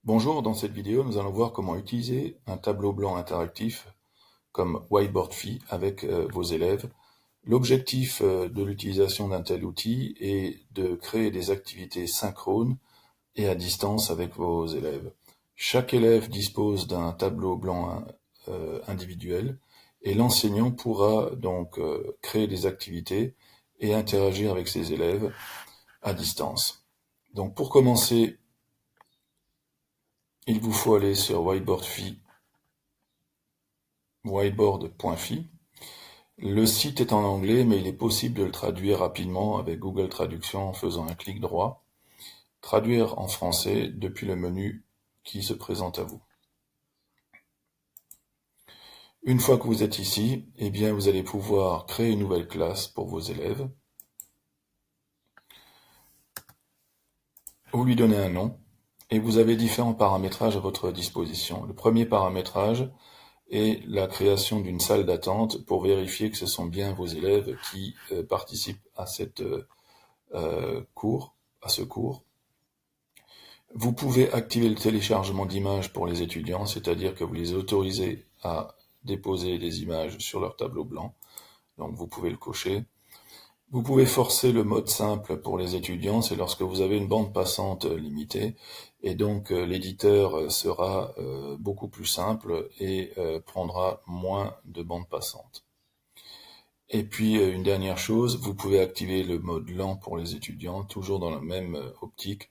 Bonjour, dans cette vidéo, nous allons voir comment utiliser un tableau blanc interactif comme Whiteboardfy avec vos élèves. L'objectif de l'utilisation d'un tel outil est de créer des activités synchrones et à distance avec vos élèves. Chaque élève dispose d'un tableau blanc individuel et l'enseignant pourra donc créer des activités et interagir avec ses élèves à distance. Donc pour commencer, il vous faut aller sur whiteboard.phi. Le site est en anglais, mais il est possible de le traduire rapidement avec Google Traduction en faisant un clic droit. Traduire en français depuis le menu qui se présente à vous. Une fois que vous êtes ici, eh bien, vous allez pouvoir créer une nouvelle classe pour vos élèves. Vous lui donnez un nom et vous avez différents paramétrages à votre disposition. Le premier paramétrage est la création d'une salle d'attente pour vérifier que ce sont bien vos élèves qui participent à ce cours. Vous pouvez activer le téléchargement d'images pour les étudiants, c'est-à-dire que vous les autorisez à déposer des images sur leur tableau blanc. Donc vous pouvez le cocher. Vous pouvez forcer le mode simple pour les étudiants, c'est lorsque vous avez une bande passante limitée, et donc l'éditeur sera beaucoup plus simple et prendra moins de bandes passantes. Et puis une dernière chose, vous pouvez activer le mode lent pour les étudiants, toujours dans la même optique,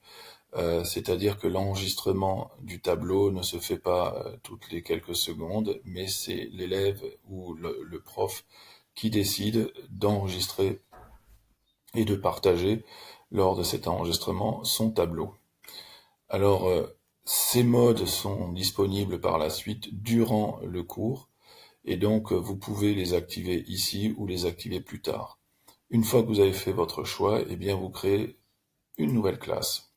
c'est-à-dire que l'enregistrement du tableau ne se fait pas toutes les quelques secondes, mais c'est l'élève ou le prof qui décide d'enregistrer et de partager lors de cet enregistrement son tableau. Alors, ces modes sont disponibles par la suite durant le cours et donc vous pouvez les activer ici ou les activer plus tard. Une fois que vous avez fait votre choix, eh bien vous créez une nouvelle classe.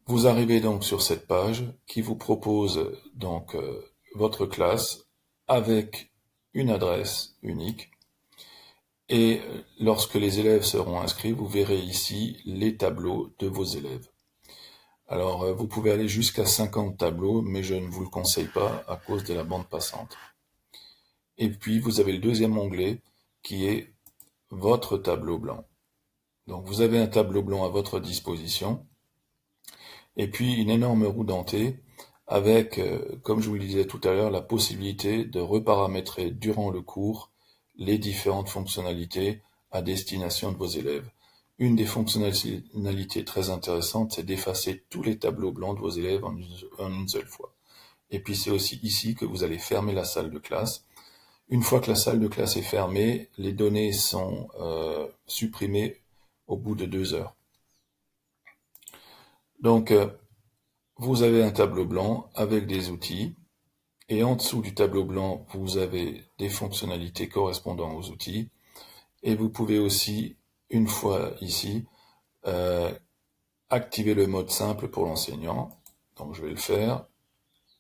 Vous arrivez donc sur cette page qui vous propose donc votre classe avec une adresse unique. Et lorsque les élèves seront inscrits, vous verrez ici les tableaux de vos élèves. Alors, vous pouvez aller jusqu'à 50 tableaux, mais je ne vous le conseille pas à cause de la bande passante. Et puis, vous avez le deuxième onglet qui est votre tableau blanc. Donc, vous avez un tableau blanc à votre disposition. Et puis, une énorme roue dentée avec, comme je vous le disais tout à l'heure, la possibilité de reparamétrer durant le cours les différentes fonctionnalités à destination de vos élèves. Une des fonctionnalités très intéressantes, c'est d'effacer tous les tableaux blancs de vos élèves en une seule fois. Et puis c'est aussi ici que vous allez fermer la salle de classe. Une fois que la salle de classe est fermée, les données sont supprimées au bout de 2 heures. Donc, vous avez un tableau blanc avec des outils. Et en dessous du tableau blanc, vous avez des fonctionnalités correspondant aux outils. Et vous pouvez aussi, une fois ici, activer le mode simple pour l'enseignant. Donc je vais le faire.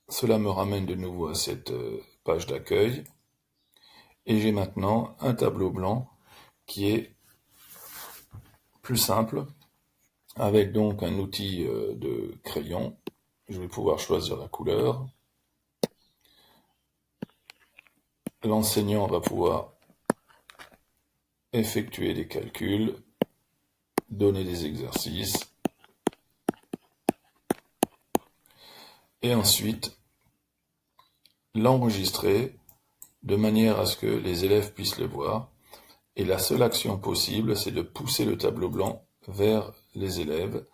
Cela me ramène de nouveau à cette page d'accueil. Et j'ai maintenant un tableau blanc qui est plus simple, avec donc un outil de crayon. Je vais pouvoir choisir la couleur. L'enseignant va pouvoir effectuer des calculs, donner des exercices, et ensuite l'enregistrer de manière à ce que les élèves puissent le voir. Et la seule action possible, c'est de pousser le tableau blanc vers les élèves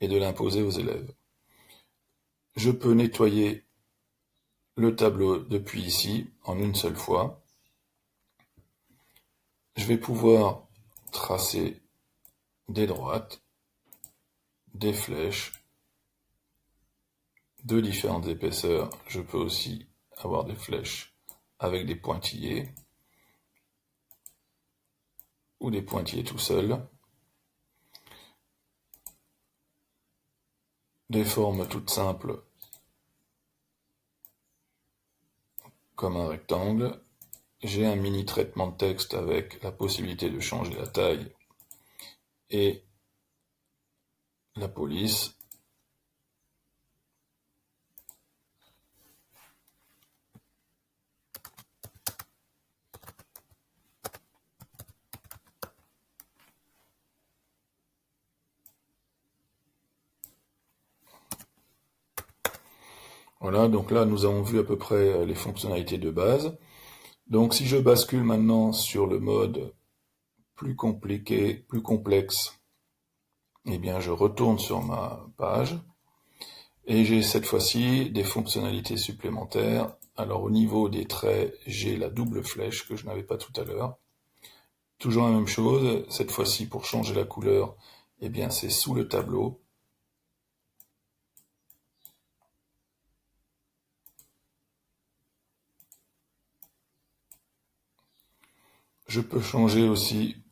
et de l'imposer aux élèves. Je peux nettoyer le tableau depuis ici en une seule fois. Je vais pouvoir tracer des droites, des flèches de différentes épaisseurs. Je peux aussi avoir des flèches avec des pointillés ou des pointillés tout seuls. Des formes toutes simples comme un rectangle. J'ai un mini traitement de texte avec la possibilité de changer la taille et la police. Voilà, donc là nous avons vu à peu près les fonctionnalités de base. Donc si je bascule maintenant sur le mode plus compliqué, plus complexe, eh bien je retourne sur ma page et j'ai cette fois-ci des fonctionnalités supplémentaires. Alors au niveau des traits, j'ai la double flèche que je n'avais pas tout à l'heure. Toujours la même chose, cette fois-ci pour changer la couleur, eh bien c'est sous le tableau. Je peux changer aussi,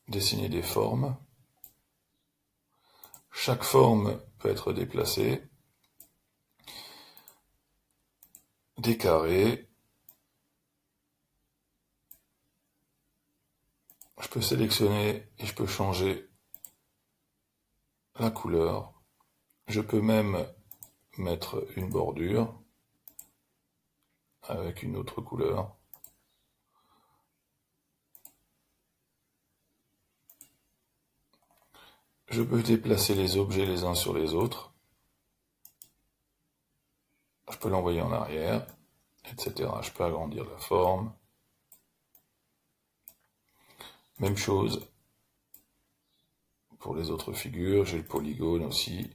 dessiner des formes. Chaque forme peut être déplacée. Des carrés. Je peux sélectionner et je peux changer la couleur. Je peux même mettre une bordure avec une autre couleur. Je peux déplacer les objets les uns sur les autres. Je peux l'envoyer en arrière, etc. Je peux agrandir la forme. Même chose pour les autres figures. J'ai le polygone aussi.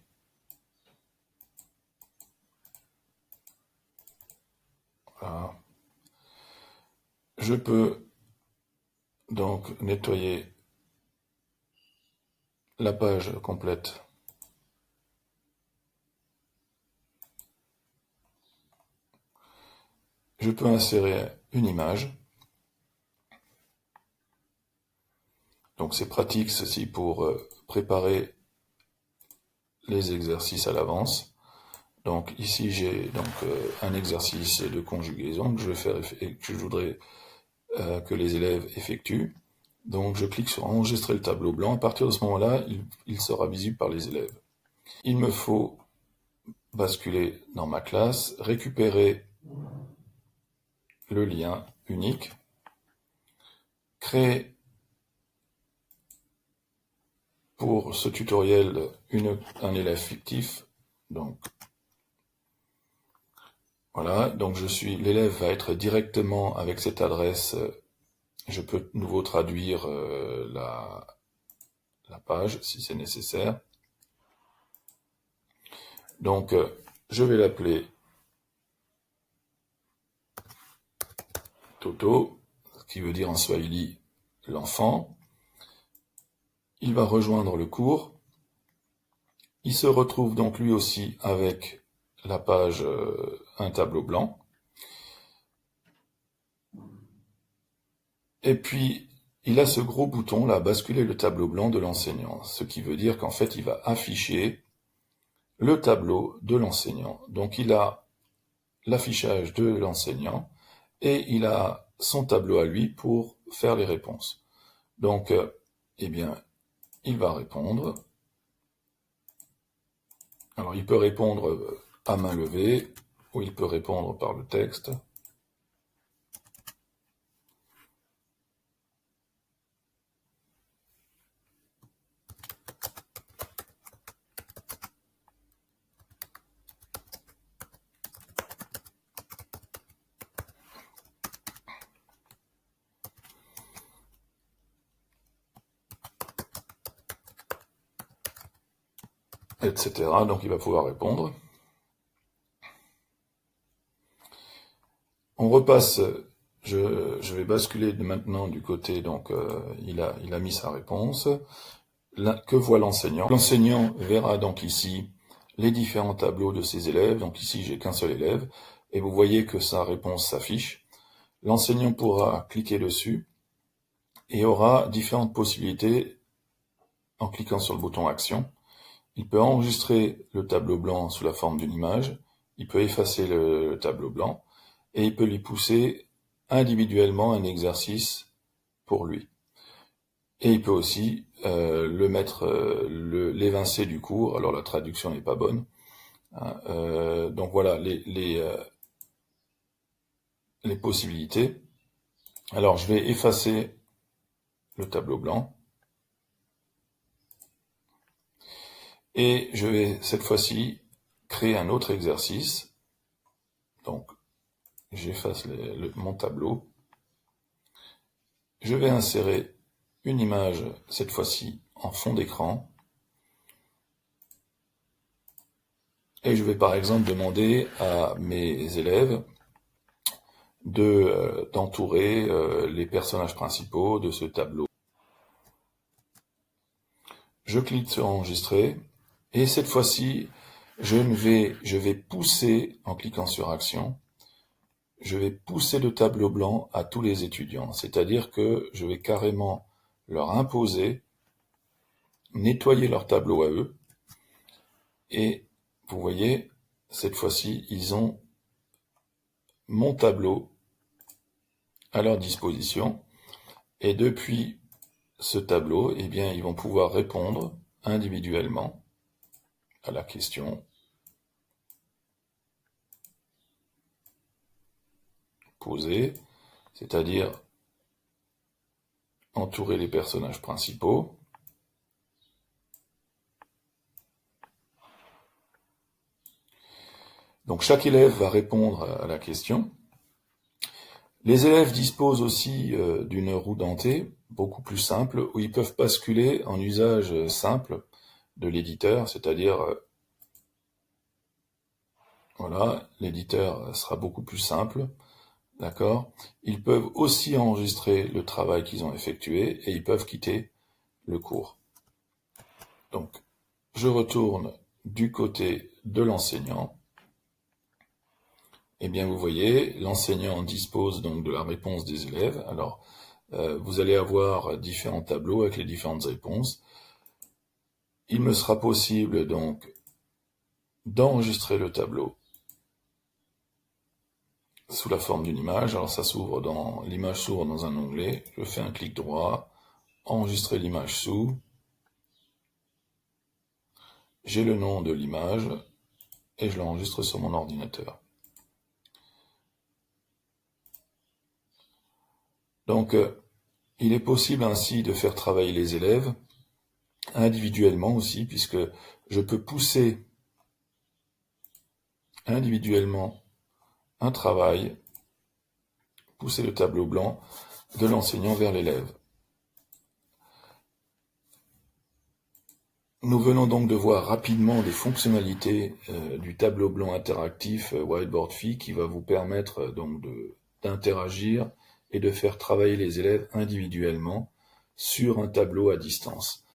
Voilà. Je peux donc nettoyer la page complète. Je peux insérer une image. Donc c'est pratique ceci pour préparer les exercices à l'avance. Donc ici j'ai donc un exercice de conjugaison que je vais faire et que je voudrais que les élèves effectuent. Donc je clique sur enregistrer le tableau blanc. À partir de ce moment-là, il sera visible par les élèves. Il me faut basculer dans ma classe, récupérer le lien unique, créer pour ce tutoriel un élève fictif. Donc voilà, donc l'élève va être directement avec cette adresse. Je peux de nouveau traduire la page si c'est nécessaire. Donc je vais l'appeler Toto, ce qui veut dire en swahili l'enfant. Il va rejoindre le cours. Il se retrouve donc lui aussi avec la page un tableau blanc. Et puis, il a ce gros bouton là, basculer le tableau blanc de l'enseignant. Ce qui veut dire qu'en fait, il va afficher le tableau de l'enseignant. Donc, il a l'affichage de l'enseignant et il a son tableau à lui pour faire les réponses. Donc, eh bien, il va répondre. Alors, il peut répondre à main levée ou il peut répondre par le texte. Etc. Donc il va pouvoir répondre. On repasse, je vais basculer maintenant du côté, donc il a mis sa réponse. Que voit l'enseignant? L'enseignant verra donc ici les différents tableaux de ses élèves. Donc ici j'ai qu'un seul élève et vous voyez que sa réponse s'affiche. L'enseignant pourra cliquer dessus et aura différentes possibilités en cliquant sur le bouton action. Il peut enregistrer le tableau blanc sous la forme d'une image, il peut effacer le tableau blanc, et il peut lui pousser individuellement un exercice pour lui. Et il peut aussi le mettre, l'évincer du cours, alors la traduction n'est pas bonne. Hein, donc voilà les possibilités. Alors je vais effacer le tableau blanc. Et je vais cette fois-ci créer un autre exercice. Donc, j'efface mon tableau. Je vais insérer une image, cette fois-ci en fond d'écran. Et je vais par exemple demander à mes élèves d'entourer les personnages principaux de ce tableau. Je clique sur enregistrer et cette fois-ci, je vais pousser, en cliquant sur action, je vais pousser le tableau blanc à tous les étudiants. C'est-à-dire que je vais carrément leur imposer, nettoyer leur tableau à eux. Et vous voyez, cette fois-ci, ils ont mon tableau à leur disposition. Et depuis ce tableau, eh bien, ils vont pouvoir répondre individuellement à la question posée, c'est-à-dire entourer les personnages principaux. Donc chaque élève va répondre à la question. Les élèves disposent aussi d'une roue dentée, beaucoup plus simple, où ils peuvent basculer en usage simple de l'éditeur, c'est-à-dire, voilà, l'éditeur sera beaucoup plus simple, d'accord? Ils peuvent aussi enregistrer le travail qu'ils ont effectué et ils peuvent quitter le cours. Donc, je retourne du côté de l'enseignant. Eh bien, vous voyez, l'enseignant dispose donc de la réponse des élèves. Alors, vous allez avoir différents tableaux avec les différentes réponses. Il me sera possible donc d'enregistrer le tableau sous la forme d'une image. Alors ça s'ouvre l'image s'ouvre dans un onglet. Je fais un clic droit, enregistrer l'image sous. J'ai le nom de l'image et je l'enregistre sur mon ordinateur. Donc, il est possible ainsi de faire travailler les élèves individuellement aussi, puisque je peux pousser individuellement un travail, pousser le tableau blanc de l'enseignant vers l'élève. Nous venons donc de voir rapidement les fonctionnalités du tableau blanc interactif Whiteboard Phi qui va vous permettre donc d'interagir et de faire travailler les élèves individuellement sur un tableau à distance.